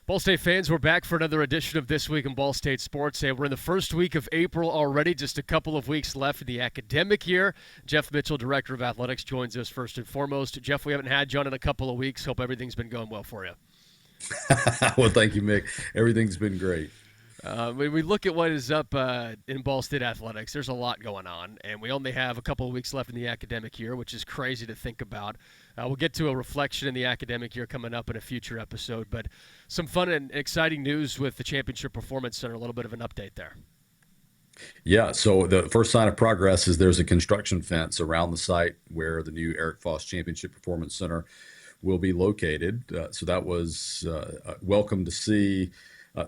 Ball State fans, we're back for another edition of This Week in Ball State Sports. And we're in the first week of April already, just a couple of weeks left in the academic year. Jeff Mitchell, Director of Athletics, joins us first and foremost. Jeff, we haven't had you on in a couple of weeks. Hope everything's been going well for you. Well, thank you, Mick. Everything's been great. When we look at what is up in Ball State athletics, there's a lot going on, and we only have a couple of weeks left in the academic year, which is crazy to think about. We'll get to a reflection in the academic year coming up in a future episode, but some fun and exciting news with the Championship Performance Center, a little bit of an update there. Yeah, so the first sign of progress is there's a construction fence around the site where the new Eric Foss Championship Performance Center will be located. So that was welcome to see.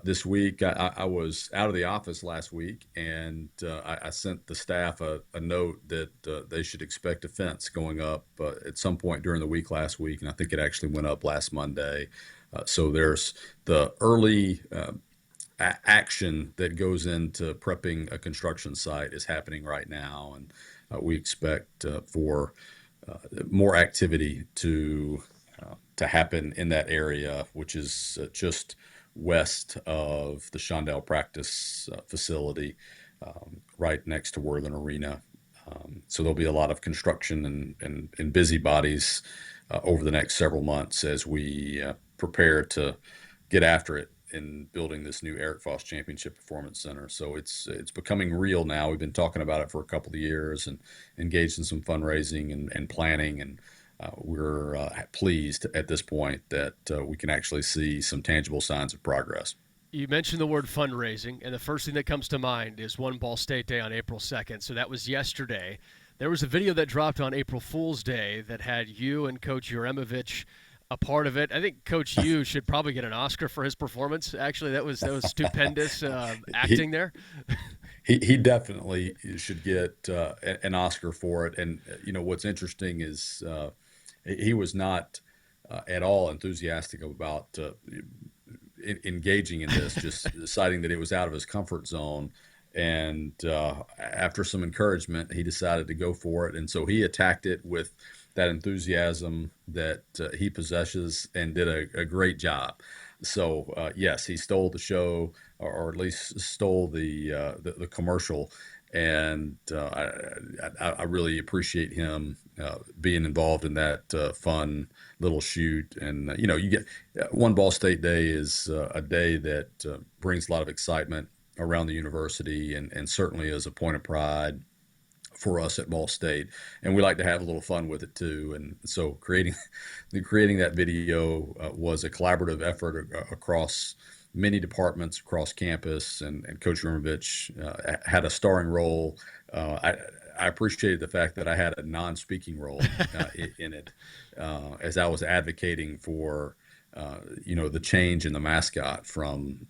This week, I was out of the office last week, and I sent the staff a note that they should expect a fence going up at some point during the week last week, and I think it actually went up last Monday. So there's the early action that goes into prepping a construction site is happening right now, and we expect for more activity to happen in that area, which is just west of the Shondell practice facility, right next to Worthen Arena. So there'll be a lot of construction and busybodies over the next several months as we prepare to get after it in building this new Eric Foss Championship Performance Center. So it's becoming real now. We've been talking about it for a couple of years and engaged in some fundraising and planning, and we're pleased at this point that we can actually see some tangible signs of progress. You mentioned the word fundraising, and the first thing that comes to mind is One Ball State Day on April 2nd. So that was yesterday. There was a video that dropped on April Fool's Day that had you and Coach Juremovich a part of it. I think Coach U should probably get an Oscar for his performance. Actually, that was stupendous acting there. He definitely should get an Oscar for it. And what's interesting is he was not at all enthusiastic about engaging in this, just deciding that it was out of his comfort zone. And after some encouragement, he decided to go for it. And so he attacked it with that enthusiasm that he possesses and did a great job. So, yes, he stole the show, or at least stole the commercial. And I really appreciate him being involved in that fun little shoot. And, you get One Ball State Day is a day that brings a lot of excitement around the university and certainly is a point of pride for us at Ball State, and we like to have a little fun with it too. And so creating that video was a collaborative effort across many departments across campus, and Coach Rumovich had a starring role. I appreciated the fact that I had a non-speaking role in it as I was advocating for the change in the mascot from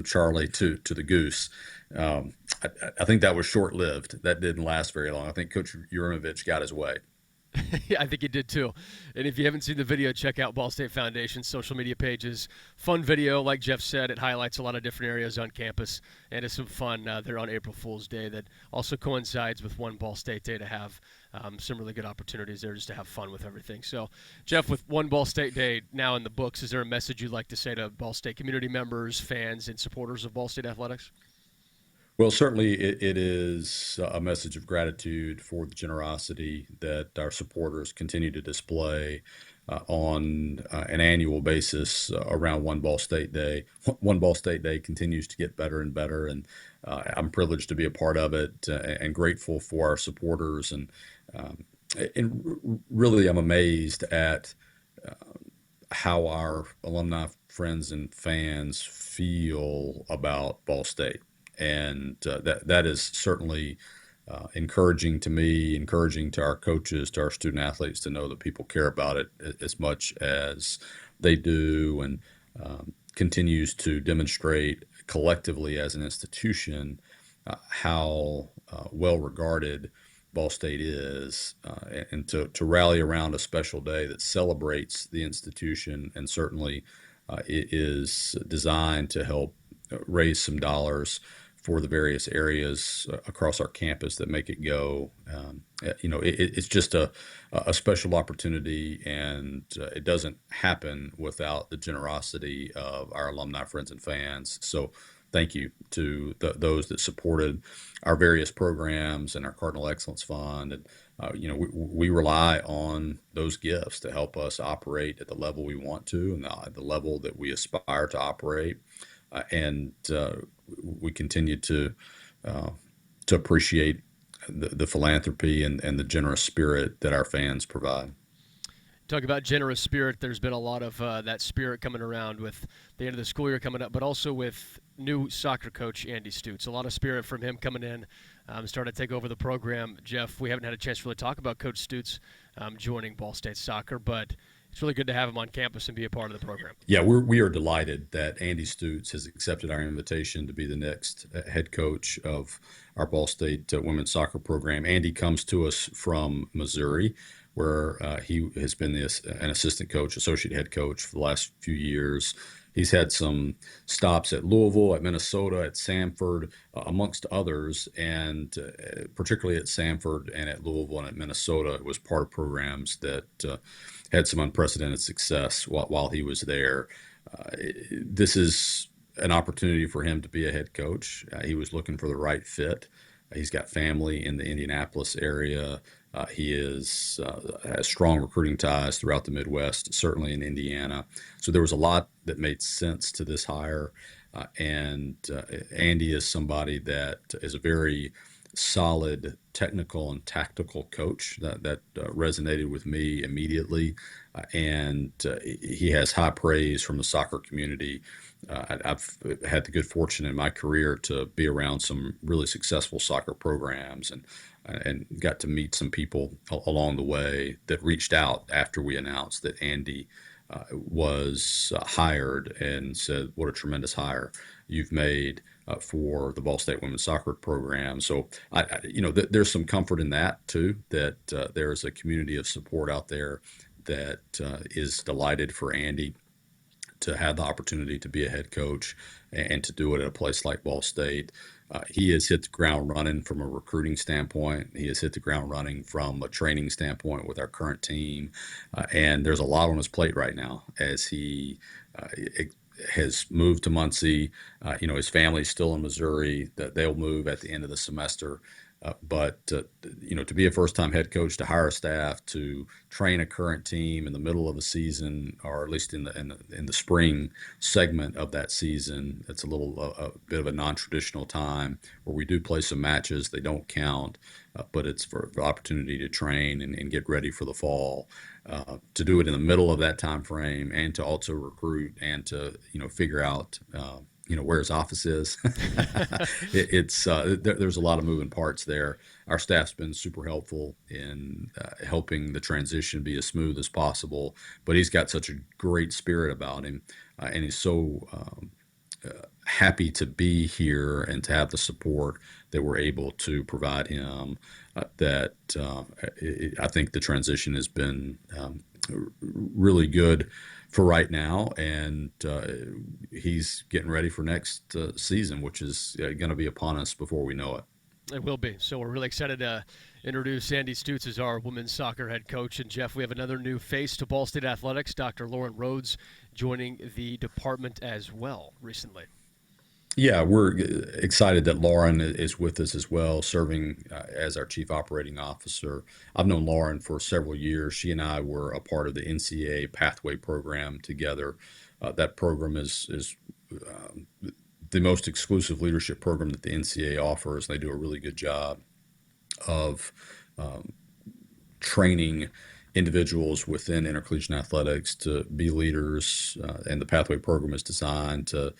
Charlie to the Goose. I think that was short-lived. That didn't last very long. I think Coach Juremovich got his way. Yeah, I think he did too. And if you haven't seen the video, check out Ball State Foundation's social media pages. Fun video, like Jeff said, it highlights a lot of different areas on campus, and it's some fun there on April Fool's Day that also coincides with One Ball State Day to have some really good opportunities there just to have fun with everything. So, Jeff, with One Ball State Day now in the books, is there a message you'd like to say to Ball State community members, fans, and supporters of Ball State athletics? Well, certainly it is a message of gratitude for the generosity that our supporters continue to display on an annual basis around One Ball State Day. One Ball State Day continues to get better and better, and I'm privileged to be a part of it and grateful for our supporters. And really, I'm amazed at how our alumni friends and fans feel about Ball State. And that is certainly encouraging to me, encouraging to our coaches, to our student athletes to know that people care about it as much as they do, and continues to demonstrate collectively as an institution how well regarded Ball State is, and to rally around a special day that celebrates the institution and certainly it is designed to help raise some dollars for the various areas across our campus that make it go. It's just a special opportunity, and it doesn't happen without the generosity of our alumni friends and fans. So thank you to those that supported our various programs and our Cardinal Excellence Fund. And we rely on those gifts to help us operate at the level we want to, and the level that we aspire to operate. And we continue uh, to appreciate the philanthropy and the generous spirit that our fans provide. Talk about generous spirit. There's been a lot of that spirit coming around with the end of the school year coming up, but also with new soccer coach Andy Stutes. A lot of spirit from him coming in, starting to take over the program. Jeff, we haven't had a chance to really talk about Coach Stutes joining Ball State Soccer, but it's really good to have him on campus and be a part of the program. Yeah, we are delighted that Andy Stutes has accepted our invitation to be the next head coach of our Ball State women's soccer program. Andy comes to us from Missouri, where he has been an assistant coach, associate head coach for the last few years. He's had some stops at Louisville, at Minnesota, at Samford, amongst others, and particularly at Samford and at Louisville and at Minnesota, it was part of programs that had some unprecedented success while he was there. This is an opportunity for him to be a head coach. He was looking for the right fit. He's got family in the Indianapolis area. He has strong recruiting ties throughout the Midwest, certainly in Indiana. So there was a lot that made sense to this hire. And Andy is somebody that is a very solid technical and tactical coach that resonated with me immediately. And he has high praise from the soccer community. I've had the good fortune in my career to be around some really successful soccer programs, and got to meet some people along the way that reached out after we announced that Andy was hired, and said, "What a tremendous hire you've made for the Ball State women's soccer program." So there's some comfort in that too, that there's a community of support out there that is delighted for Andy to have the opportunity to be a head coach and to do it at a place like Ball State. He has hit the ground running from a recruiting standpoint. He has hit the ground running from a training standpoint with our current team. And there's a lot on his plate right now as he has moved to Muncie. His family's still in Missouri. That they'll move at the end of the semester. But to be a first-time head coach, to hire a staff, to train a current team in the middle of a season, or at least in the spring segment of that season, it's a bit of a non-traditional time where we do play some matches. They don't count, but it's for the opportunity to train and get ready for the fall. To do it in the middle of that time frame, and to also recruit, and to figure out where his office is. There's a lot of moving parts there. Our staff's been super helpful in helping the transition be as smooth as possible, but he's got such a great spirit about him, and he's so happy to be here and to have the support that we're able to provide him, that I think the transition has been really good for right now, and he's getting ready for next season, which is going to be upon us before we know it. It will be. So we're really excited to introduce Andy Stutes as our women's soccer head coach. And Jeff, we have another new face to Ball State athletics, Dr. Lauren Rhodes, joining the department as well recently. Yeah, we're excited that Lauren is with us as well, serving as our chief operating officer. I've known Lauren for several years. She and I were a part of the NCAA Pathway program together. That program is the most exclusive leadership program that the NCAA offers. They do a really good job of training individuals within intercollegiate athletics to be leaders, and the Pathway program is designed to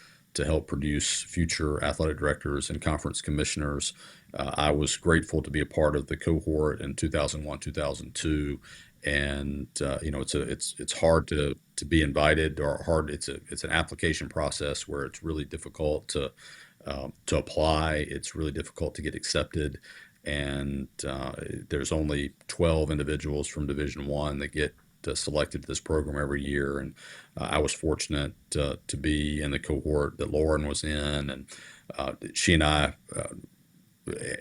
help produce future athletic directors and conference commissioners. I was grateful to be a part of the cohort in 2001, 2002, and it's hard to be invited, or hard. It's an application process where it's really difficult to apply. It's really difficult to get accepted, and there's only 12 individuals from Division I that get selected to this program every year, and I was fortunate to be in the cohort that Lauren was in, and she and I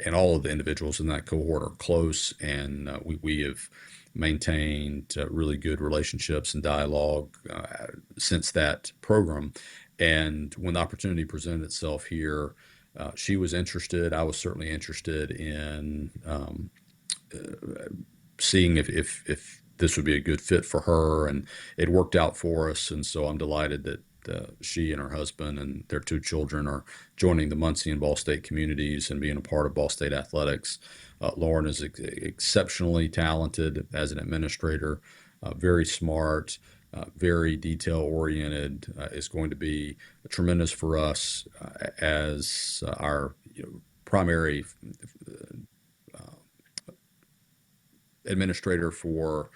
and all of the individuals in that cohort are close, and we have maintained really good relationships and dialogue since that program. And when the opportunity presented itself here, she was interested. I was certainly interested in seeing if this would be a good fit for her, and it worked out for us. And so I'm delighted that she and her husband and their two children are joining the Muncie and Ball State communities and being a part of Ball State athletics. Lauren is exceptionally talented as an administrator, very smart, very detail oriented. Is going to be tremendous for us as our primary administrator for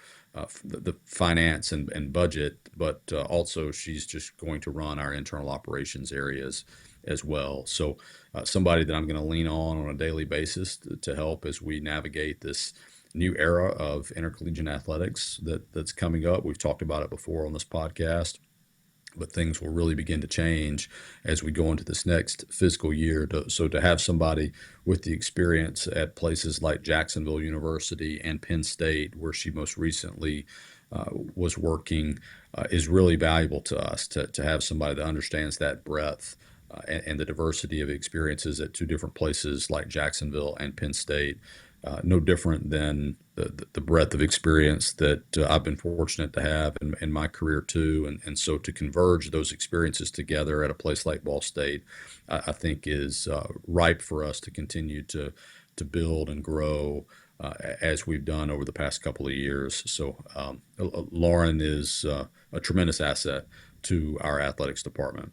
the finance and budget, but also she's just going to run our internal operations areas as well. So somebody that I'm going to lean on a daily basis to help as we navigate this new era of intercollegiate athletics that's coming up. We've talked about it before on this podcast, but things will really begin to change as we go into this next fiscal year. So to have somebody with the experience at places like Jacksonville University and Penn State, where she most recently was working, is really valuable to us to have somebody that understands that breadth and the diversity of experiences at two different places like Jacksonville and Penn State. No different than the breadth of experience that I've been fortunate to have in my career too. And so to converge those experiences together at a place like Ball State, I think is ripe for us to continue to build and grow as we've done over the past couple of years. So Lauren is a tremendous asset to our athletics department.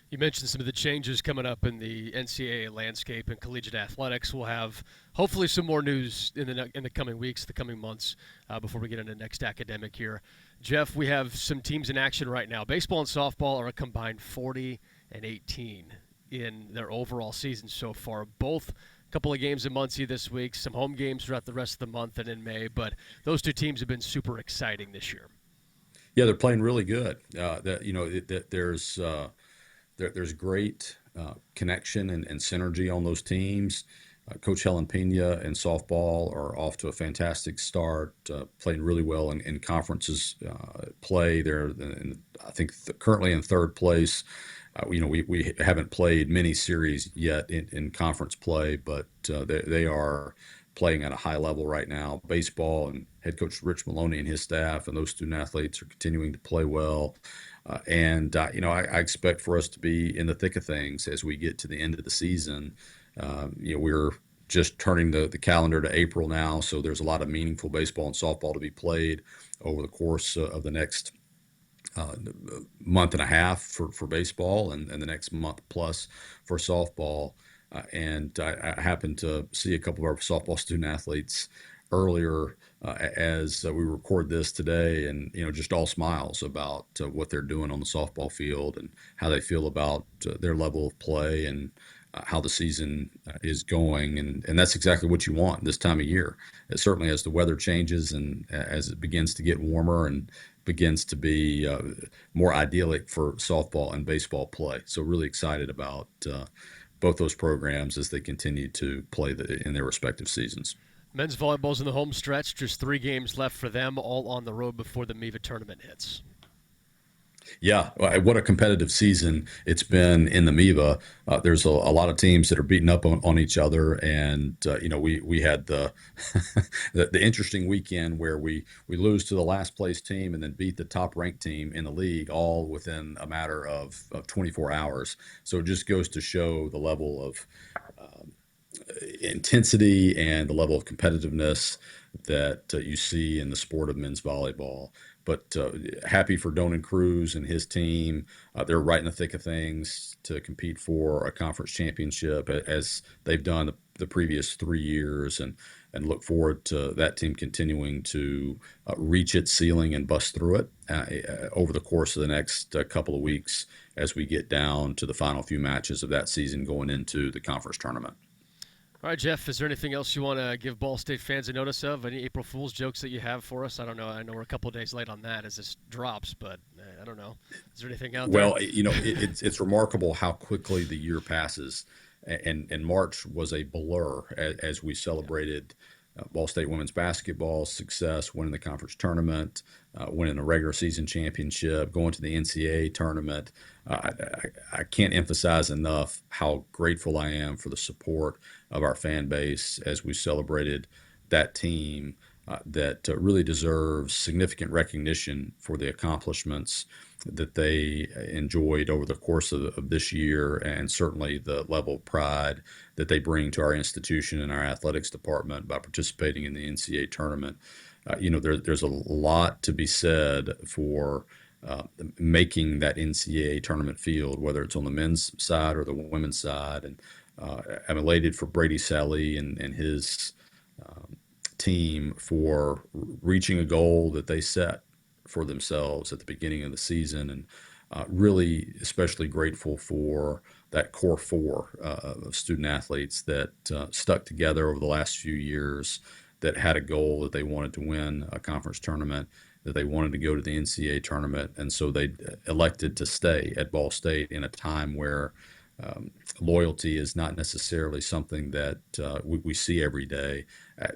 You mentioned some of the changes coming up in the NCAA landscape and collegiate athletics. We'll have hopefully some more news in the coming weeks, the coming months, before we get into next academic year. Jeff, we have some teams in action right now. Baseball and softball are a combined 40-18 in their overall season so far. Both a couple of games in Muncie this week, some home games throughout the rest of the month and in May. But those two teams have been super exciting this year. Yeah, they're playing really good. There's great connection and synergy on those teams. Coach Helen Pena and softball are off to a fantastic start, playing really well in conferences play. I think currently in third place. We haven't played many series yet in conference play, but they are playing at a high level right now. Baseball and head coach Rich Maloney and his staff and those student athletes are continuing to play well. I expect for us to be in the thick of things as we get to the end of the season. We're just turning the calendar to April now, so there's a lot of meaningful baseball and softball to be played over the course of the next month and a half for baseball and the next month plus for softball. And I happened to see a couple of our softball student athletes earlier as we record this today, and just all smiles about what they're doing on the softball field and how they feel about their level of play and how the season is going, and that's exactly what you want this time of year. Certainly as the weather changes and as it begins to get warmer and begins to be more idyllic for softball and baseball play. So really excited about both those programs as they continue to play in their respective seasons. Men's volleyball's in the home stretch. Just 3 games left for them, all on the road before the MIVA tournament hits. Yeah, what a competitive season it's been in the MIVA. There's a lot of teams that are beating up on each other, and we had the the interesting weekend where we lose to the last place team and then beat the top ranked team in the league all within a matter of 24 hours. So it just goes to show the level of intensity and the level of competitiveness that you see in the sport of men's volleyball. But happy for Donan Cruz and his team. They're right in the thick of things to compete for a conference championship as they've done the previous 3 years, and look forward to that team continuing to reach its ceiling and bust through it over the course of the next couple of weeks as we get down to the final few matches of that season going into the conference tournament. All right, Jeff, is there anything else you want to give Ball State fans a notice of? Any April Fool's jokes that you have for us? I don't know. I know we're a couple of days late on that as this drops, but I don't know. Is there anything out there? Well, it's remarkable how quickly the year passes, and March was a blur as we celebrated Ball State women's basketball success, winning the conference tournament, winning a regular season championship, going to the NCAA tournament. I can't emphasize enough how grateful I am for the support of our fan base as we celebrated that team that really deserves significant recognition for the accomplishments that they enjoyed over the course of this year, and certainly the level of pride that they bring to our institution and our athletics department by participating in the NCAA tournament. There's a lot to be said for making that NCAA tournament field, whether it's on the men's side or the women's side. And I'm elated for Brady Sally and his team for reaching a goal that they set for themselves at the beginning of the season, and really especially grateful for that core four of student athletes that stuck together over the last few years, that had a goal that they wanted to win a conference tournament, that they wanted to go to the NCAA tournament, and so they elected to stay at Ball State in a time where loyalty is not necessarily something that we see every day,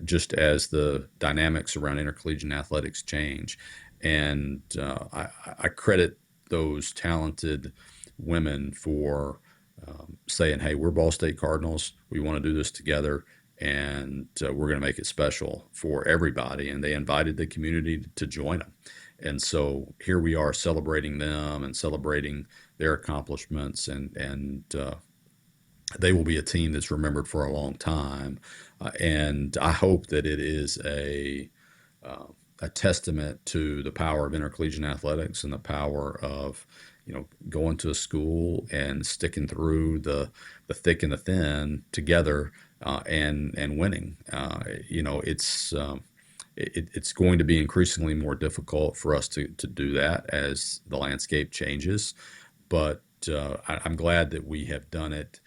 just as the dynamics around intercollegiate athletics change. And I credit those talented women for saying, hey, we're Ball State Cardinals. We want to do this together, and we're going to make it special for everybody. And they invited the community to join them. And so here we are celebrating them and celebrating their accomplishments, and they will be a team that's remembered for a long time. And I hope that it is a testament to the power of intercollegiate athletics and the power of going to a school and sticking through the thick and the thin together, and winning. It's going to be increasingly more difficult for us to do that as the landscape changes, but I'm glad that we have done it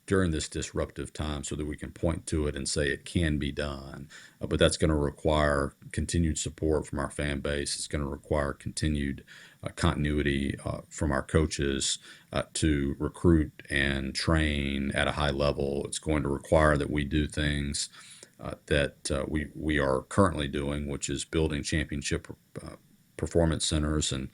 during this disruptive time so that we can point to it and say it can be done. But that's going to require continued support from our fan base. It's going to require continued continuity from our coaches to recruit and train at a high level. It's going to require that we do things that we are currently doing, which is building championship performance centers and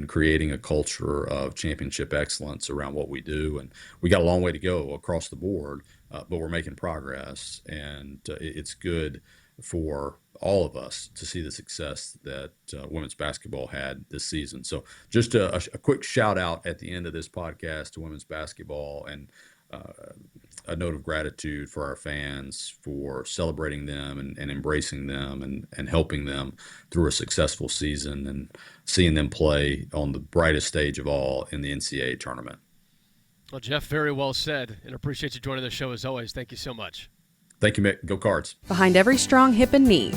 creating a culture of championship excellence around what we do. And we got a long way to go across the board, but we're making progress, and it's good for all of us to see the success that women's basketball had this season. So just a quick shout out at the end of this podcast to women's basketball, and a note of gratitude for our fans for celebrating them and embracing them and helping them through a successful season and seeing them play on the brightest stage of all in the NCAA tournament. Well, Jeff, very well said, and appreciate you joining the show as always. Thank you so much. Thank you, Mick. Go Cards. Behind every strong hip and knee.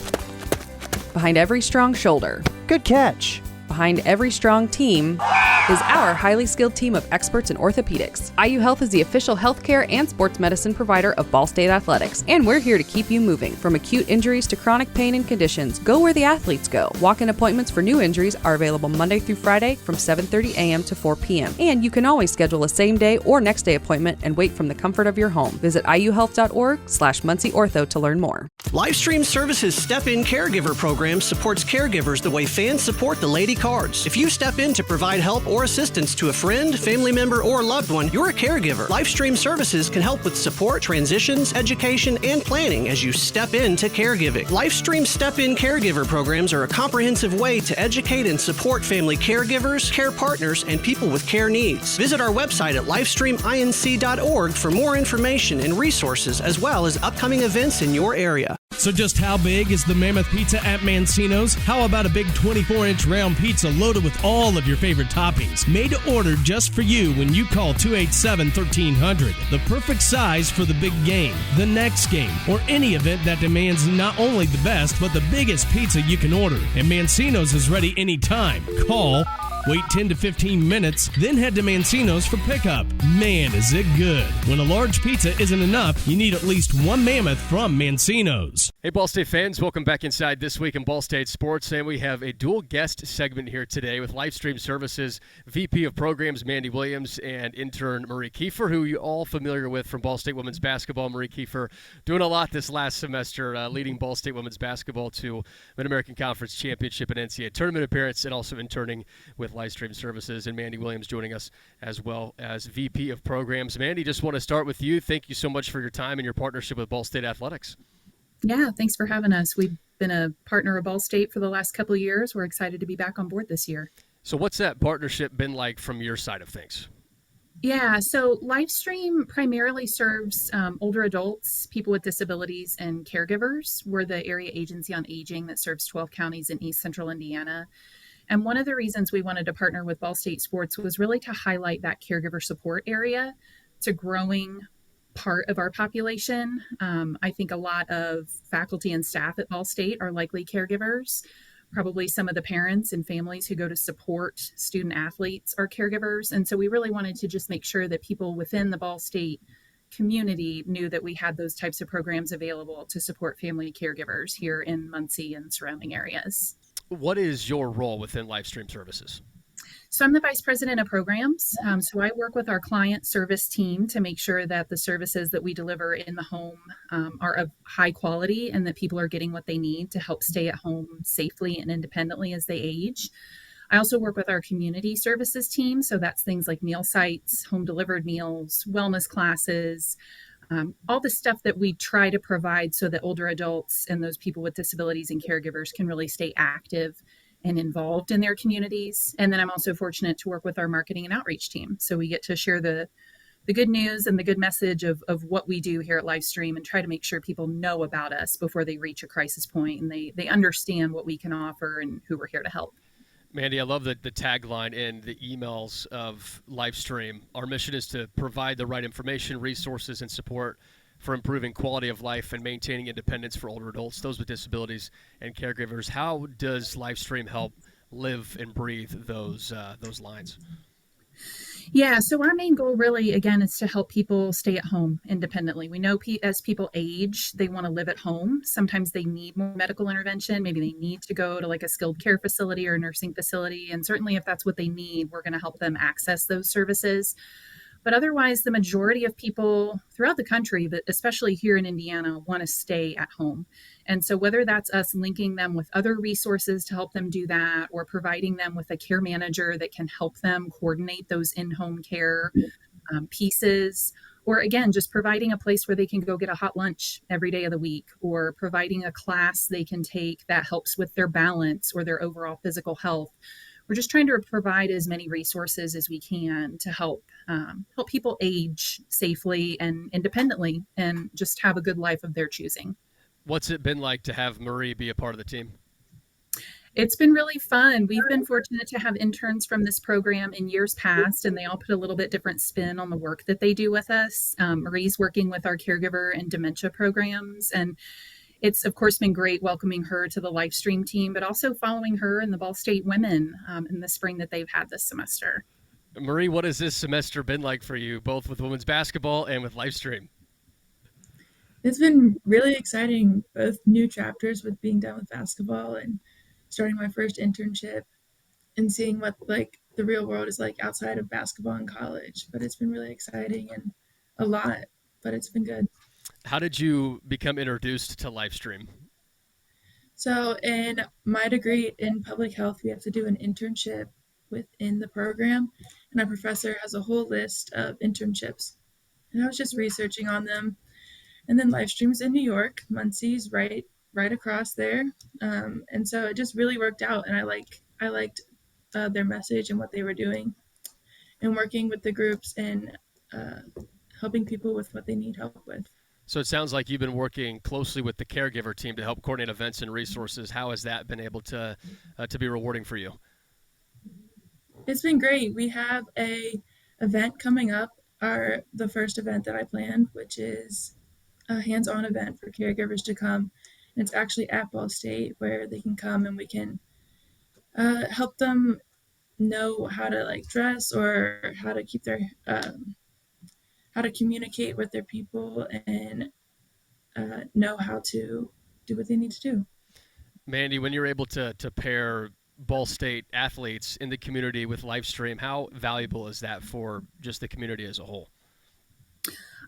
Behind every strong shoulder. Good catch. Behind every strong team is our highly skilled team of experts in orthopedics. IU Health is the official healthcare and sports medicine provider of Ball State Athletics, and we're here to keep you moving. From acute injuries to chronic pain and conditions, go where the athletes go. Walk-in appointments for new injuries are available Monday through Friday from 7:30 a.m. to 4 p.m. And you can always schedule a same-day or next-day appointment and wait from the comfort of your home. Visit iuhealth.org/MuncieOrtho to learn more. Livestream Services Step-In Caregiver program supports caregivers the way fans support the Lady Cards. If you step in to provide help or assistance to a friend, family member, or loved one, you're a caregiver. Livestream Services can help with support, transitions, education, and planning as you step into caregiving. Livestream Step-In Caregiver programs are a comprehensive way to educate and support family caregivers, care partners, and people with care needs. Visit our website at livestreaminc.org for more information and resources, as well as upcoming events in your area. So just how big is the Mammoth Pizza at Mancino's? How about a big 24-inch round pizza loaded with all of your favorite toppings? Made to order just for you when you call 287-1300. The perfect size for the big game, the next game, or any event that demands not only the best, but the biggest pizza you can order. And Mancino's is ready anytime. Call Wait 10 to 15 minutes, then head to Mancino's for pickup. Man, is it good. When a large pizza isn't enough, you need at least one mammoth from Mancino's. Hey, Ball State fans, welcome back inside This Week in Ball State Sports, and we have a dual guest segment here today with Livestream Services VP of Programs Mandy Williams and intern Marie Kiefer, who you're all familiar with from Ball State Women's Basketball. Marie Kiefer doing a lot this last semester, leading Ball State Women's Basketball to Mid-American Conference Championship and NCAA Tournament appearance, and also interning with Livestream Services, and Mandy Williams joining us as well as VP of Programs. Mandy, just want to start with you. Thank you so much for your time and your partnership with Ball State Athletics. Yeah, thanks for having us. We've been a partner of Ball State for the last couple of years. We're excited to be back on board this year. So what's that partnership been like from your side of things? Yeah, so Livestream primarily serves older adults, people with disabilities, and caregivers. We're the area agency on aging that serves 12 counties in East Central Indiana. And one of the reasons we wanted to partner with Ball State Sports was really to highlight that caregiver support area. It's a growing part of our population. I think a lot of faculty and staff at Ball State are likely caregivers. Probably some of the parents and families who go to support student athletes are caregivers. And so we really wanted to just make sure that people within the Ball State community knew that we had those types of programs available to support family caregivers here in Muncie and surrounding areas. What is your role within Livestream Services? So I'm the vice president of programs. So I work with our client service team to make sure that the services that we deliver in the home are of high quality and that people are getting what they need to help stay at home safely and independently as they age. I also work with our community services team. So that's things like meal sites, home delivered meals, wellness classes, all the stuff that we try to provide so that older adults and those people with disabilities and caregivers can really stay active and involved in their communities. And then I'm also fortunate to work with our marketing and outreach team. So we get to share the good news and the good message of what we do here at Livestream and try to make sure people know about us before they reach a crisis point and they understand what we can offer and who we're here to help. Mandy, I love the tagline in the emails of Livestream. Our mission is to provide the right information, resources, and support for improving quality of life and maintaining independence for older adults, those with disabilities, and caregivers. How does Livestream help live and breathe those lines? Yeah, so our main goal really, again, is to help people stay at home independently. We know as people age, they want to live at home. Sometimes they need more medical intervention. Maybe they need to go to like a skilled care facility or a nursing facility. And certainly if that's what they need, we're going to help them access those services. But otherwise, the majority of people throughout the country, but especially here in Indiana, want to stay at home. And so whether that's us linking them with other resources to help them do that, or providing them with a care manager that can help them coordinate those in-home care pieces, or again, just providing a place where they can go get a hot lunch every day of the week, or providing a class they can take that helps with their balance or their overall physical health. We're just trying to provide as many resources as we can to help people age safely and independently and just have a good life of their choosing. What's it been like to have Marie be a part of the team? It's been really fun. We've been fortunate to have interns from this program in years past, and they all put a little bit different spin on the work that they do with us. Marie's working with our caregiver and dementia programs, and it's, of course, been great welcoming her to the Livestream team, but also following her and the Ball State women in the spring that they've had this semester. Marie, what has this semester been like for you, both with women's basketball and with Livestream? It's been really exciting, both new chapters with being done with basketball and starting my first internship and seeing what like the real world is like outside of basketball in college. But it's been really exciting and a lot, but it's been good. How did you become introduced to Livestream? So in my degree in public health, we have to do an internship within the program, and our professor has a whole list of internships. And I was just researching on them. And then Livestream's in New York, Muncie's right across there. And so it just really worked out, and I liked their message and what they were doing and working with the groups and helping people with what they need help with. So it sounds like you've been working closely with the caregiver team to help coordinate events and resources. How has that been able to be rewarding for you? It's been great. We have a event coming up, the first event that I planned, which is a hands-on event for caregivers to come. And it's actually at Ball State where they can come and we can help them know how to like dress or how to keep their how to communicate with their people and know how to do what they need to do. Mandy, when you're able to pair Ball State athletes in the community with Livestream, how valuable is that for just the community as a whole?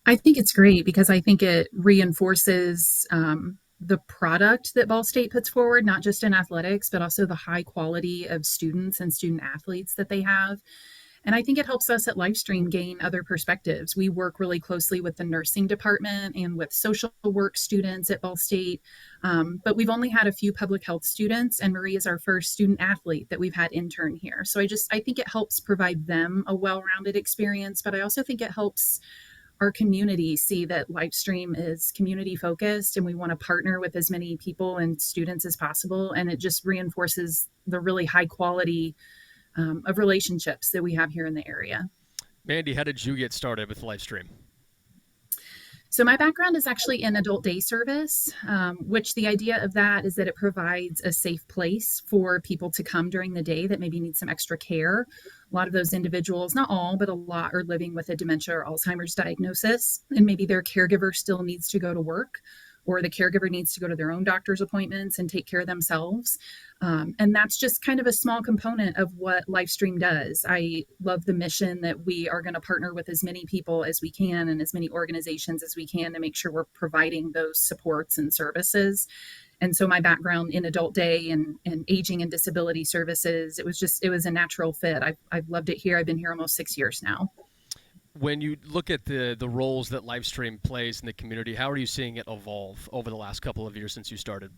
I think it's great because I think it reinforces the product that Ball State puts forward, not just in athletics, but also the high quality of students and student athletes that they have. And I think it helps us at Livestream gain other perspectives. We work really closely with the nursing department and with social work students at Ball State. But we've only had a few public health students, and Marie is our first student athlete that we've had intern here. So I think it helps provide them a well-rounded experience, but I also think it helps our community see that Livestream is community focused and we want to partner with as many people and students as possible. And it just reinforces the really high quality of relationships that we have here in the area. Mandy, how did you get started with Livestream? So my background is actually in adult day service, which the idea of that is that it provides a safe place for people to come during the day that maybe need some extra care. A lot of those individuals, not all, but a lot are living with a dementia or Alzheimer's diagnosis, and maybe their caregiver still needs to go to work, or the caregiver needs to go to their own doctor's appointments and take care of themselves. And that's just kind of a small component of what Livestream does. I love the mission that we are going to partner with as many people as we can and as many organizations as we can to make sure we're providing those supports and services. And so my background in adult day and aging and disability services, it was a natural fit. I've loved it here. I've been here almost 6 years now. When you look at the roles that Livestream plays in the community, how are you seeing it evolve over the last couple of years since you started?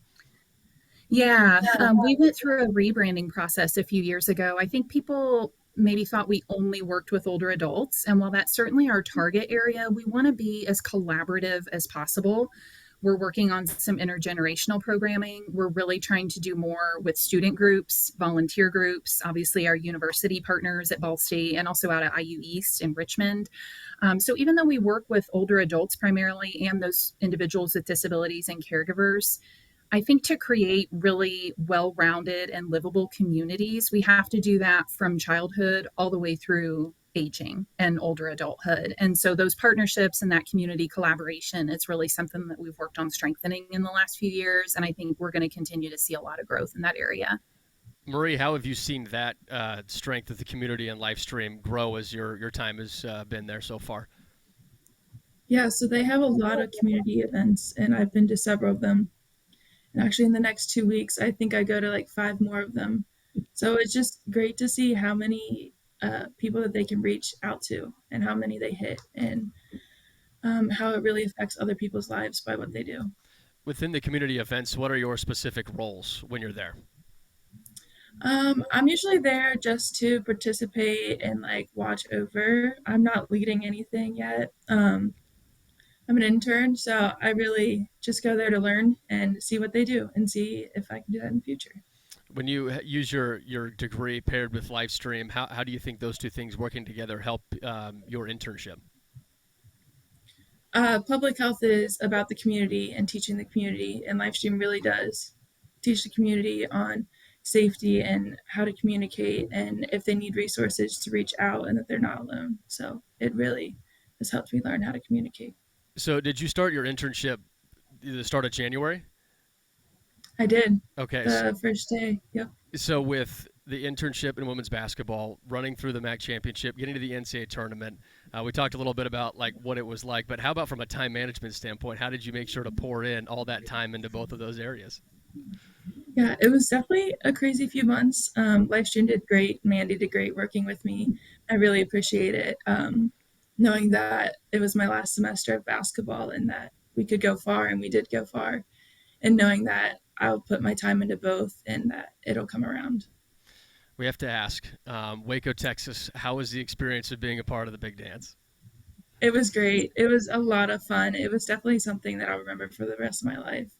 Yeah, we went through a rebranding process a few years ago. I think people maybe thought we only worked with older adults. And while that's certainly our target area, we want to be as collaborative as possible. We're working on some intergenerational programming. We're really trying to do more with student groups, volunteer groups, obviously our university partners at Ball State and also out at IU East in Richmond. So even though we work with older adults primarily and those individuals with disabilities and caregivers, I think to create really well-rounded and livable communities, we have to do that from childhood all the way through aging and older adulthood. And so those partnerships and that community collaboration is really something that we've worked on strengthening in the last few years. And I think we're going to continue to see a lot of growth in that area. Marie, how have you seen that strength of the community and Livestream grow as your time has been there so far? Yeah, so they have a lot of community events, and I've been to several of them. And actually, in the next 2 weeks, I think I go to like 5 more of them. So it's just great to see how many people that they can reach out to and how many they hit and how it really affects other people's lives by what they do. Within the community events, what are your specific roles when you're there? I'm usually there just to participate and like watch over. I'm not leading anything yet. I'm an intern, so I really just go there to learn and see what they do and see if I can do that in the future. When you use your degree paired with Livestream, how do you think those two things working together help your internship? Public health is about the community and teaching the community, and Livestream really does teach the community on safety and how to communicate and if they need resources to reach out and that they're not alone. So it really has helped me learn how to communicate. So did you start your internship the start of January? I did. Okay. The first day. Yep. So with the internship in women's basketball, running through the MAC championship, getting to the NCAA tournament, we talked a little bit about like what it was like, but how about from a time management standpoint? How did you make sure to pour in all that time into both of those areas? Yeah, it was definitely a crazy few months. Livestream did great. Mandy did great working with me. I really appreciate it. Knowing that it was my last semester of basketball and that we could go far and we did go far, and knowing that I'll put my time into both and that it'll come around. We have to ask, Waco, Texas, how was the experience of being a part of the big dance? It was great. It was a lot of fun. It was definitely something that I'll remember for the rest of my life.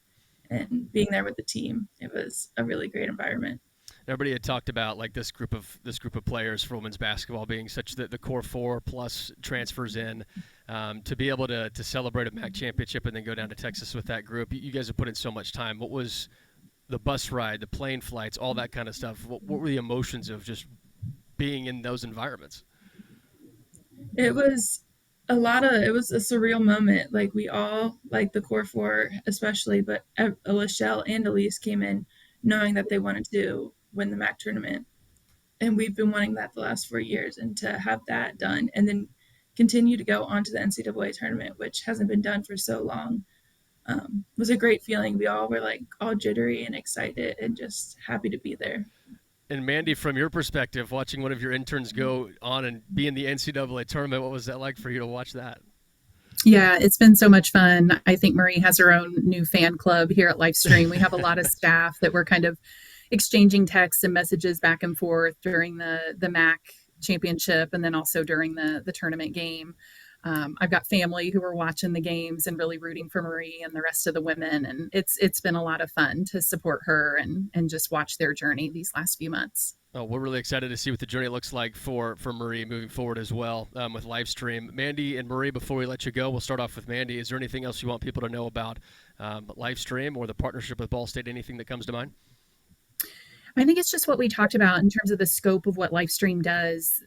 And being there with the team, it was a really great environment. Everybody had talked about like this group of players for women's basketball being such the core four plus transfers in to be able to celebrate a MAC championship and then go down to Texas with that group. You guys have put in so much time. What was the bus ride, the plane flights, all that kind of stuff? What were the emotions of just being in those environments? It was it was a surreal moment. Like we all, like the core four especially, but Lachelle and Elise came in knowing that they wanted to win the MAC tournament. And we've been wanting that the last 4 years, and to have that done and then continue to go on to the NCAA tournament, which hasn't been done for so long, was a great feeling. We all were like all jittery and excited and just happy to be there. And Mandy, from your perspective, watching one of your interns go on and be in the NCAA tournament, what was that like for you to watch that? Yeah, it's been so much fun. I think Marie has her own new fan club here at Livestream. We have a lot of staff that we're kind of exchanging texts and messages back and forth during the MAC championship and then also during the tournament game. I've got family who are watching the games and really rooting for Marie and the rest of the women, and it's been a lot of fun to support her and just watch their journey these last few months. Oh, we're really excited to see what the journey looks like for Marie moving forward as well with Livestream. Mandy and Marie, before we let you go, we'll start off with Mandy. Is there anything else you want people to know about Livestream or the partnership with Ball State? Anything that comes to mind? I think it's just what we talked about in terms of the scope of what Livestream does.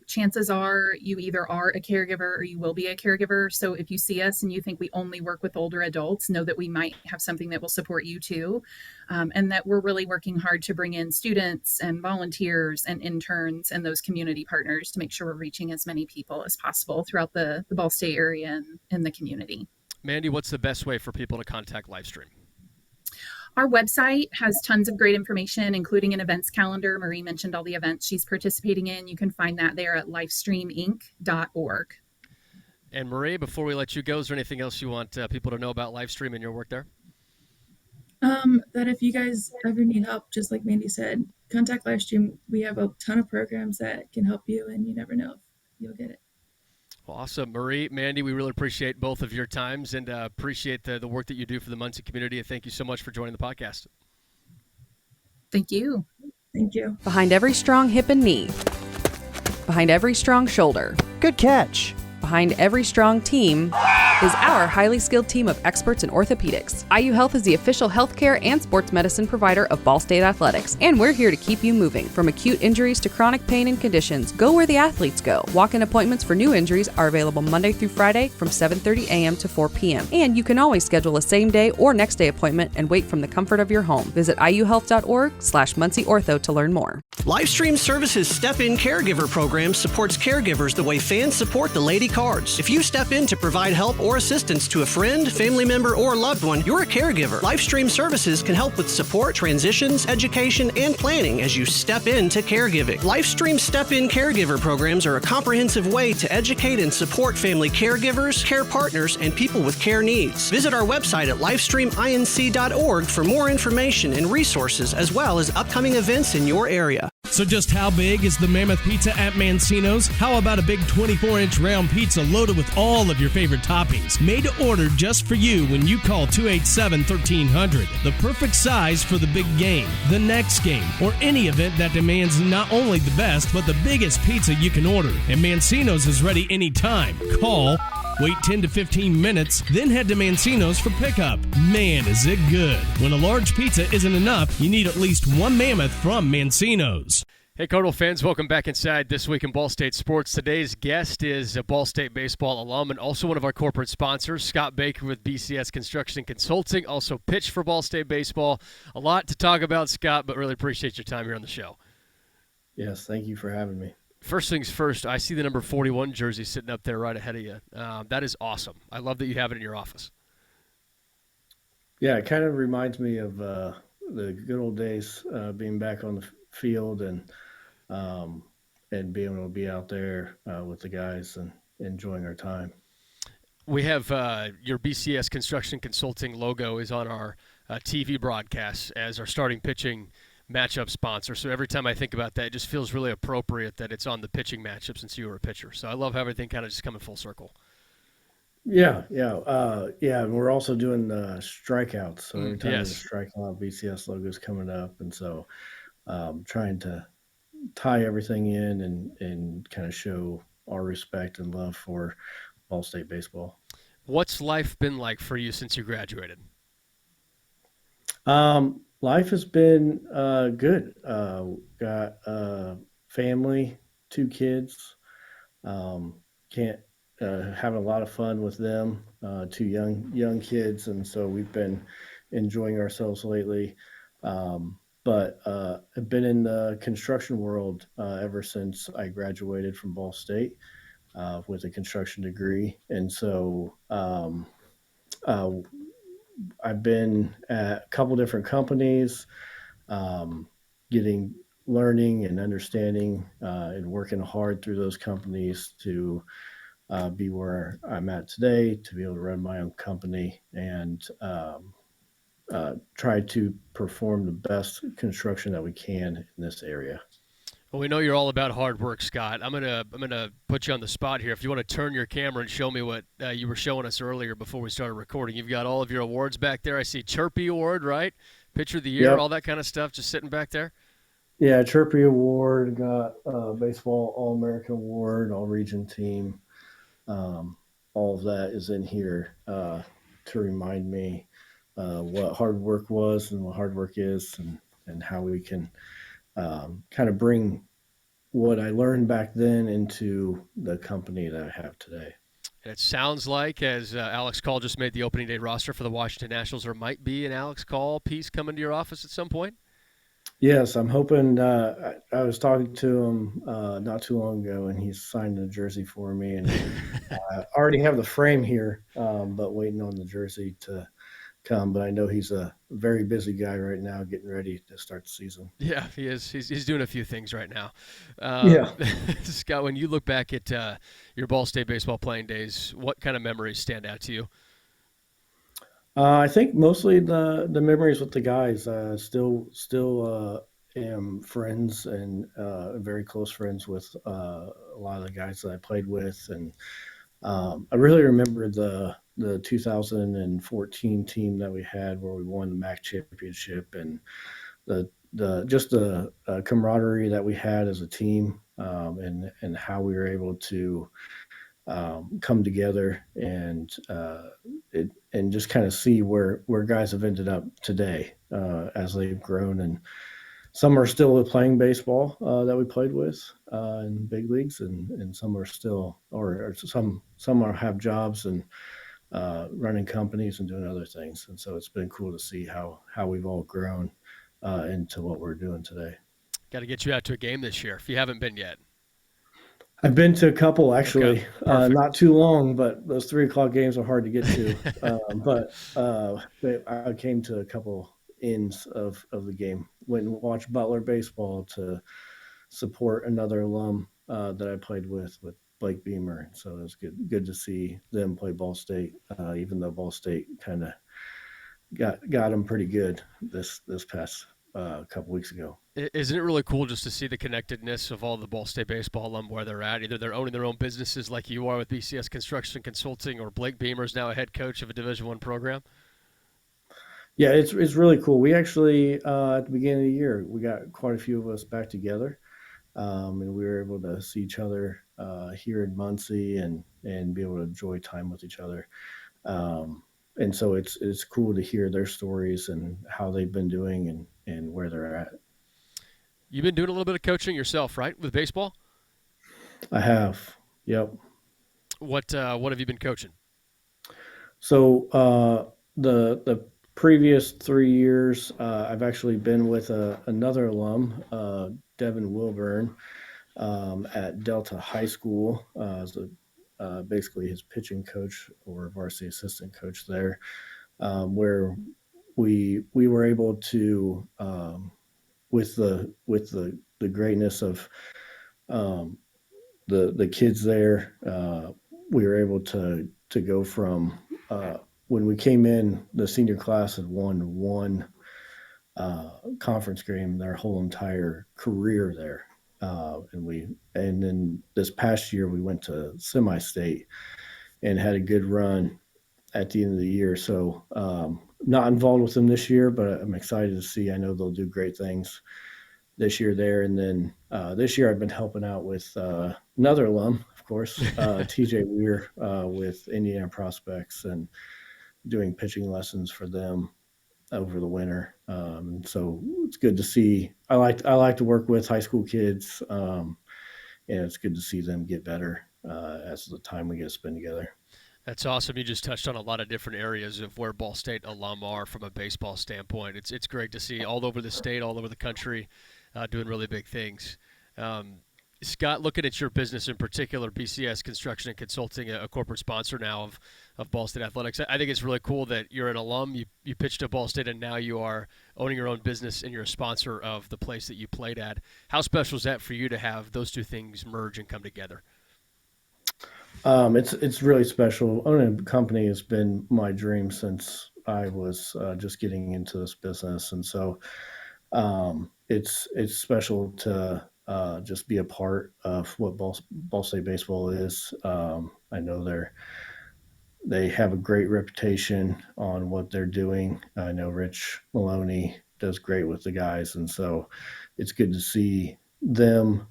Chances are you either are a caregiver or you will be a caregiver. So if you see us and you think we only work with older adults, know that we might have something that will support you too. And that we're really working hard to bring in students and volunteers and interns and those community partners to make sure we're reaching as many people as possible throughout the Ball State area and the community. Mandy, what's the best way for people to contact Livestream? Our website has tons of great information, including an events calendar. Marie mentioned all the events she's participating in. You can find that there at livestreaminc.org. And Marie, before we let you go, is there anything else you want people to know about Livestream and your work there? That if you guys ever need help, just like Mandy said, contact Livestream. We have a ton of programs that can help you, and you never know if you'll get it. Well, awesome. Marie, Mandy, we really appreciate both of your times and appreciate the work that you do for the Muncie community. And thank you so much for joining the podcast. Thank you. Thank you. Behind every strong hip and knee, behind every strong shoulder, Good catch. behind every strong team is our highly skilled team of experts in orthopedics. IU Health is the official healthcare and sports medicine provider of Ball State Athletics, and we're here to keep you moving. From acute injuries to chronic pain and conditions, go where the athletes go. Walk-in appointments for new injuries are available Monday through Friday from 7:30 a.m. to 4 p.m. And you can always schedule a same-day or next-day appointment and wait from the comfort of your home. Visit iuhealth.org/MuncieOrtho to learn more. Livestream Services Step-In Caregiver program supports caregivers the way fans support the Lady Cards. If you step in to provide help or assistance to a friend, family member, or loved one, you're a caregiver. Livestream Services can help with support, transitions, education, and planning as you step into caregiving. Livestream Step-In Caregiver programs are a comprehensive way to educate and support family caregivers, care partners, and people with care needs. Visit our website at livestreaminc.org for more information and resources, as well as upcoming events in your area. So just how big is the Mammoth Pizza at Mancino's? How about a big 24-inch round pizza loaded with all of your favorite toppings? Made to order just for you when you call 287-1300. The perfect size for the big game, the next game, or any event that demands not only the best, but the biggest pizza you can order. And Mancino's is ready anytime. Call, wait 10 to 15 minutes, then head to Mancino's for pickup. Man, is it good. When a large pizza isn't enough, you need at least one Mammoth from Mancino's. Hey, Cardinal fans, welcome back inside This Week in Ball State Sports. Today's guest is a Ball State baseball alum and also one of our corporate sponsors, Scott Baker with BCS Construction Consulting, also pitched for Ball State baseball. A lot to talk about, Scott, but really appreciate your time here on the show. Yes, thank you for having me. First things first, I see the number 41 jersey sitting up there right ahead of you. That is awesome. I love that you have it in your office. Yeah, it kind of reminds me of the good old days, being back on the field and being able to be out there with the guys and enjoying our time. We have your BCS Construction Consulting logo is on our TV broadcast as our starting pitching matchup sponsor. So every time I think about that, it just feels really appropriate that it's on the pitching matchup since you were a pitcher. So I love how everything kind of just coming full circle. Yeah. And we're also doing strikeouts. So every time there's a strikeout, BCS logo is coming up. And so trying to tie everything in and kind of show our respect and love for Ball State baseball. What's life been like for you since you graduated? Life has been good. Got family two kids. Um, can't Having a lot of fun with them. Two young kids, and so we've been enjoying ourselves lately. But I've been in the construction world ever since I graduated from Ball State with a construction degree, and so uh, I've been at a couple different companies, um, getting learning and understanding and working hard through those companies to be where I'm at today, to be able to run my own company and try to perform the best construction that we can in this area. Well, we know you're all about hard work, Scott. I'm gonna put you on the spot here. If you want to turn your camera and show me what you were showing us earlier before we started recording, you've got all of your awards back there. I see Chirpy Award, right? Pitcher of the Year, Yep. all that kind of stuff, just sitting back there. Yeah, Chirpy Award, got Baseball All American Award, All Region Team. Um, all of that is in here to remind me what hard work was and what hard work is, and how we can kind of bring what I learned back then into the company that I have today. And it sounds like, as Alex Call just made the opening day roster for the Washington Nationals, there might be an Alex Call piece coming to your office at some point. Yes, I'm hoping. I was talking to him not too long ago, and he's signed a jersey for me. And I already have the frame here, but waiting on the jersey to come. But I know he's a very busy guy right now, getting ready to start the season. Yeah, he is. He's doing a few things right now. Yeah. Scott, when you look back at your Ball State baseball playing days, what kind of memories stand out to you? I think mostly the memories with the guys. Still am friends and very close friends with a lot of the guys that I played with, and I really remember the 2014 team that we had where we won the MAC championship, and the camaraderie that we had as a team, and how we were able to come together and just kind of see where guys have ended up today as they've grown, and some are still playing baseball that we played with in big leagues, and some are still, or some are have jobs and running companies and doing other things, and so it's been cool to see how we've all grown into what we're doing today. Got to get you out to a game this year if you haven't been yet. I've been to a couple actually, Okay, not too long, but those 3 o'clock games are hard to get to. I came to a couple ends of the game. Went and watched Butler baseball to support another alum that I played with Blake Beamer. So it was good to see them play Ball State, even though Ball State kind of got them pretty good this past couple weeks ago. Isn't it really cool just to see the connectedness of all the Ball State baseball alum where they're at? Either they're owning their own businesses like you are with BCS Construction Consulting, or Blake Beamer is now a head coach of a Division I program. Yeah, it's really cool. We actually at the beginning of the year we got quite a few of us back together, and we were able to see each other here in Muncie and be able to enjoy time with each other. And so it's cool to hear their stories and how they've been doing and where they're at. You've been doing a little bit of coaching yourself, right, with baseball? I have. Yep. What have you been coaching? So the previous 3 years, I've actually been with another alum, Devin Wilburn, at Delta High School as basically his pitching coach or varsity assistant coach there, where we were able to with the greatness of the kids there, we were able to go from when we came in, the senior class had won one conference game their whole entire career there, and then this past year we went to semi-state and had a good run at the end of the year. So not involved with them this year, but I'm excited to see. I know they'll do great things this year there. And then this year I've been helping out with another alum, of course, TJ Weir with Indiana Prospects, and doing pitching lessons for them over the winter. So it's good to see. I like to work with high school kids and it's good to see them get better as the time we get to spend together. That's awesome. You just touched on a lot of different areas of where Ball State alum are from a baseball standpoint. It's great to see all over the state, all over the country, doing really big things. Um, Scott, looking at your business in particular, BCS Construction and Consulting, a corporate sponsor now of Ball State Athletics, I think it's really cool that you're an alum, you pitched to Ball State, and now you are owning your own business and you're a sponsor of the place that you played at. How special is that for you to have those two things merge and come together? It's really special. Owning a company has been my dream since I was just getting into this business, and so it's special to just be a part of what Ball State baseball is. I know they have a great reputation on what they're doing. I know Rich Maloney does great with the guys, and so it's good to see them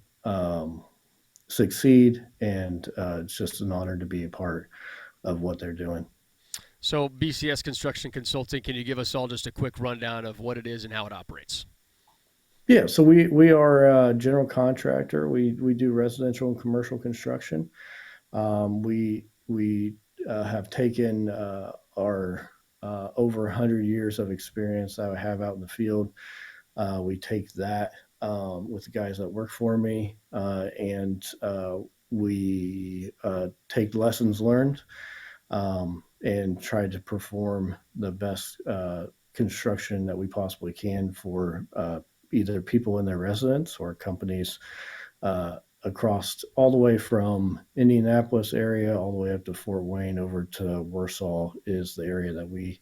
succeed. And it's just an honor to be a part of what they're doing. So, BCS Construction Consulting, can you give us all just a quick rundown of what it is and how it operates? Yeah, so we are a general contractor. We do residential and commercial construction. We have taken our over 100 years of experience that I have out in the field. We take that with the guys that work for me, and we take lessons learned and try to perform the best construction that we possibly can for either people in their residence or companies across all the way from Indianapolis area all the way up to Fort Wayne over to Warsaw is the area that we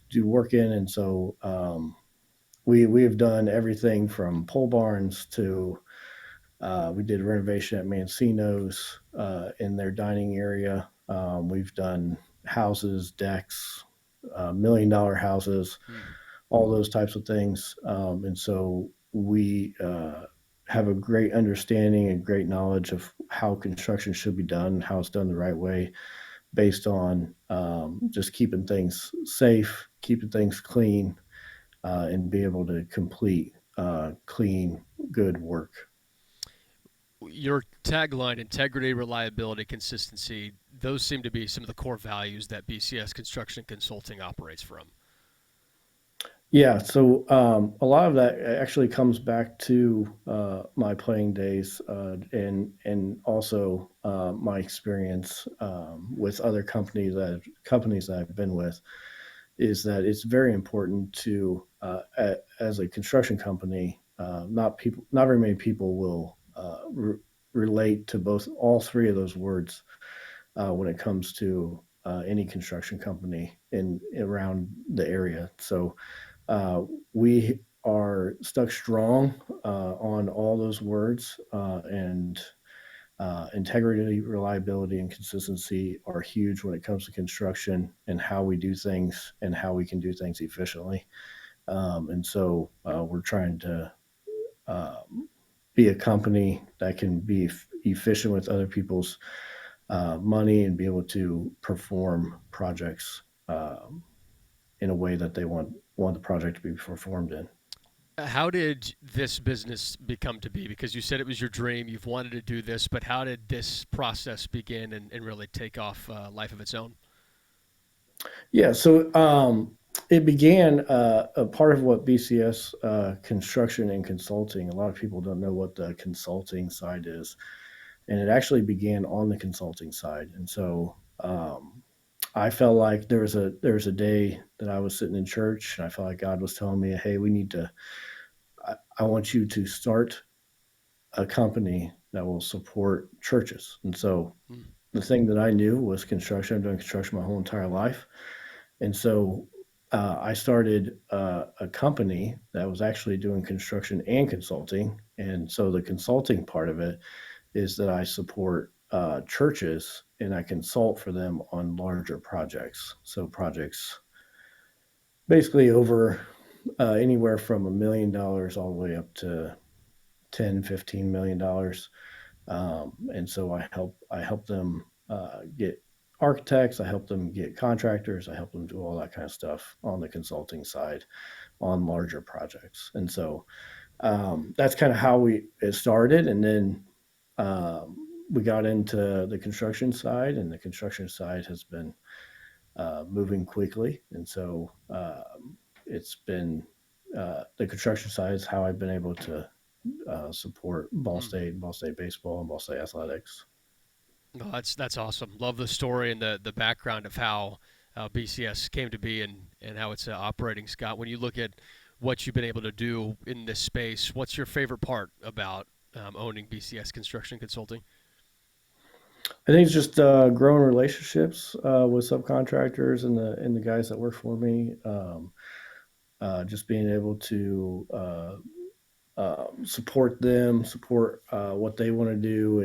do work in. And so we have done everything from pole barns to we did a renovation at Mancino's in their dining area. We've done houses, decks, $1 million houses, all those types of things. And so we have a great understanding and great knowledge of how construction should be done, how it's done the right way, based on just keeping things safe, keeping things clean, and be able to complete clean, good work. Your tagline, integrity, reliability, consistency, those seem to be some of the core values that BCS Construction Consulting operates from. Yeah, so a lot of that actually comes back to my playing days and also my experience with other companies that I've been with. Is that it's very important to as a construction company, not very many people will relate to all three of those words when it comes to any construction company in around the area. So we are stuck strong on all those words, and integrity, reliability, and consistency are huge when it comes to construction and how we do things and how we can do things efficiently. And so we're trying to be a company that can be efficient with other people's money and be able to perform projects in a way that they want the project to be performed in. How did this business become to be? Because you said it was your dream, you've wanted to do this, but how did this process begin and really take off life of its own? Yeah, so it began a part of what BCS construction and consulting. A lot of people don't know what the consulting side is, and it actually began on the consulting side. And so I felt like there was a day that I was sitting in church, and I felt like God was telling me, "Hey, we need to. I want you to start a company that will support churches." And so the thing that I knew was construction. I've done construction my whole entire life, and so I started a company that was actually doing construction and consulting. And so the consulting part of it is that I support churches and I consult for them on larger projects. So projects basically over anywhere from $1 million all the way up to 10, $15 million. And so I help them get architects, I help them get contractors, I help them do all that kind of stuff on the consulting side on larger projects. And so that's kind of how it started. And then we got into the construction side, and the construction side has been moving quickly. And so it's been the construction side is how I've been able to support Ball State baseball, and Ball State athletics. No, that's awesome. Love the story and the background of how BCS came to be and how it's operating. Scott, when you look at what you've been able to do in this space, what's your favorite part about owning BCS Construction Consulting? I think it's just growing relationships with subcontractors and the guys that work for me. Just being able to support them, support what they want to do,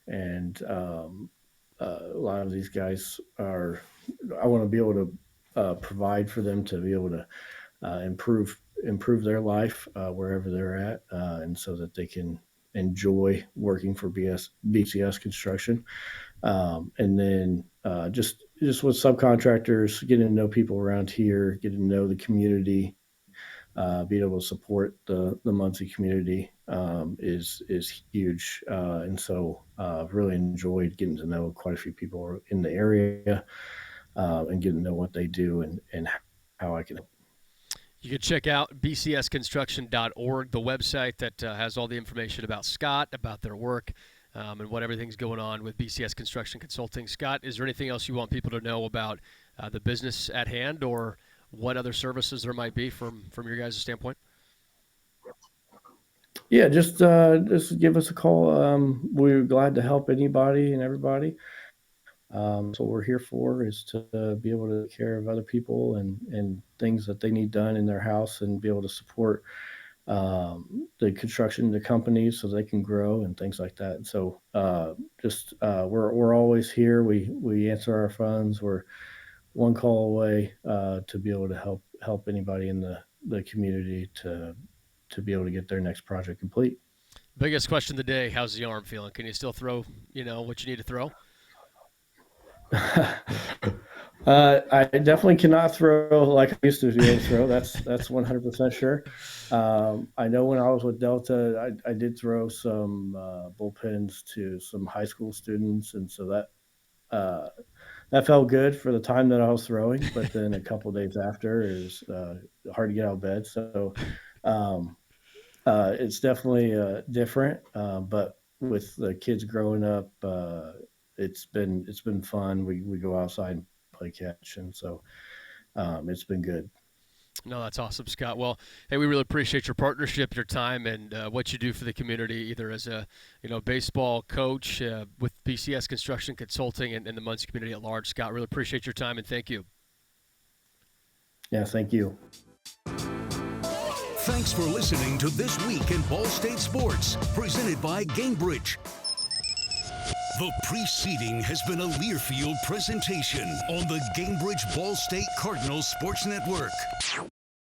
and a lot of these guys are. I want to be able to provide for them to be able to improve their life wherever they're at, and so that they can enjoy working for BCS Construction. And then just with subcontractors, getting to know people around here, getting to know the community, being able to support the Muncie community is huge. And so I've really enjoyed getting to know quite a few people in the area and getting to know what they do and how I can help. You can check out bcsconstruction.org, the website that has all the information about Scott, about their work, and what everything's going on with BCS Construction Consulting. Scott, is there anything else you want people to know about the business at hand, or what other services there might be from your guys' standpoint? Yeah, just give us a call. We're glad to help anybody and everybody. So what we're here for is to be able to take care of other people and things that they need done in their house, and be able to support the construction, the companies, so they can grow and things like that. And so we're always here. We answer our phones. We're one call away to be able to help anybody in the community to be able to get their next project complete. Biggest question of the day: how's the arm feeling? Can you still throw what you need to throw? I definitely cannot throw like I used to be able to throw. That's 100% sure. I know when I was with Delta, I did throw some bullpens to some high school students, and so that felt good for the time that I was throwing. But then a couple of days after, it was hard to get out of bed. So it's definitely different. But with the kids growing up, it's been fun. We go outside and play catch, and so it's been good. No, that's awesome, Scott. Well, hey, we really appreciate your partnership, your time, and what you do for the community, either as a baseball coach with BCS Construction Consulting and the Muncie community at large. Scott, really appreciate your time, and thank you. Yeah, thank you. Thanks for listening to This Week in Ball State Sports, presented by Gainbridge. The preceding has been a Learfield presentation on the Gainbridge Ball State Cardinals Sports Network.